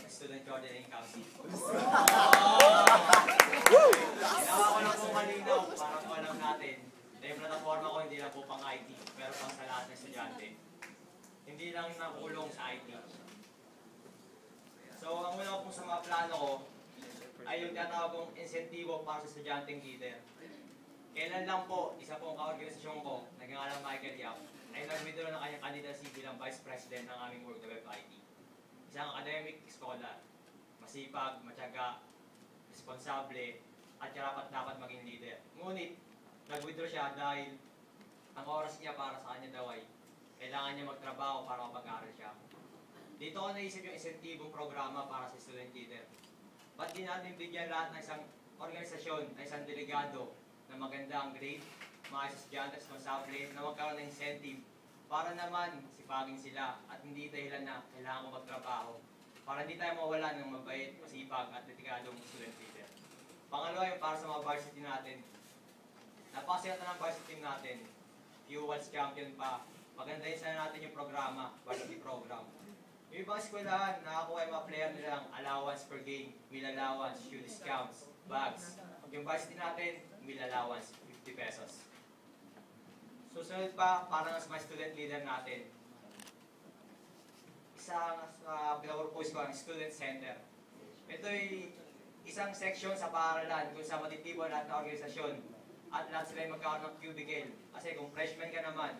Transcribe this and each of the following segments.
Student Coordinating Council. Ginawa ko lang po malinaw para po alam natin na yung plataforma ko hindi lang po pang IT, pero pang sa lahat ng estudyante. Hindi lang nakulong sa IT. So, ang una po sa mga plano ko ay yung tinatawag kong insentibo para sa estudyanteng leader. Kailan lang po, isa pong kaorganisasyon ko, nagngangalang Michael Yap, ay nag-withdraw ng kanyang candidacy bilang Vice President ng aming World Web IT. Isang academic scholar, masipag, matyaga, responsable, at dapat maging leader. Ngunit, nag-withdraw siya dahil ang oras niya para sa kanya daw ay kailangan niya magtrabaho para mapag-aaral siya. Dito ko naisip yung insentibong programa para sa student leader. Ba't di natin bigyan lahat ng isang organisasyon, ng isang delegado na maganda ang grade, mga estudyante responsable na magkaroon ng incentive para naman sipagin sila at hindi dahilan na kailangan ko magtrabaho para hindi tayo mawala ng mabait, masipag at dedikadong student leader. Pangalawa yung para sa mga varsity natin. Napakasaya ng varsity team natin. Few World Champion pa. Maganda yun sana natin yung programa, varsity program. Yung ibang eskwelahan, nakakuha yung mga player nilang allowance per game, meal allowance, shoe discounts, bags. Yung varsity natin, meal allowance, 50 pesos. Susunod pa, para sa mga student leader natin. Isang pinapropose ko ang student center. Ito ay isang section sa paaralan kung saan matitibon lahat ng organisasyon at lahat sila ay magkakaroon ng cubicle. Kasi kung freshman ka naman,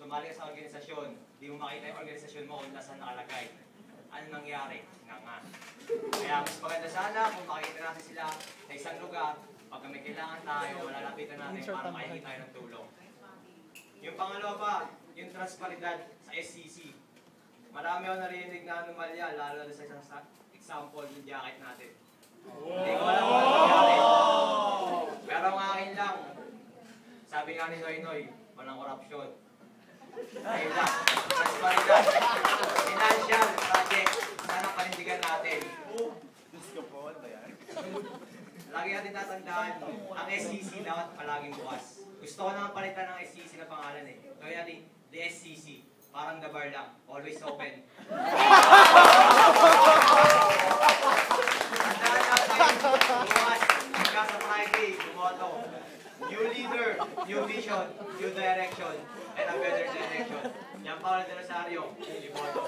sumali ka sa organisasyon, di mo makita yung organisasyon mo kung nasaan nakalagay. Ano nangyari? Nga. Kaya mas maganda sana kung makikita natin sila sa isang lugar, pag may kailangan tayo, malalapitan natin para makahingi tayo ng tulong. Yung pangalawa pa, yung transparidad sa SCC. Marami ako narinig na anomalya, lalo na sa isang example yung jacket natin. Hindi ko alam kung ano nangyari. Pero ang akin lang, sabi nga ni Noy, walang korupsyon. Ayun lang, transparidad. Financial project, sana panindigan natin. Lagi natin tatandaan, ang SCC dapat palaging bukas. Gusto ko naman palitan ng SCC na pangalan eh. Gawin natin, the SCC. Parang the bar lang. Always open. Tandaan natin, bukas, hanggang sa Friday, bumoto. New leader, new vision, new direction, and a better generation. Yan pa ulit na Rosario, bumoto.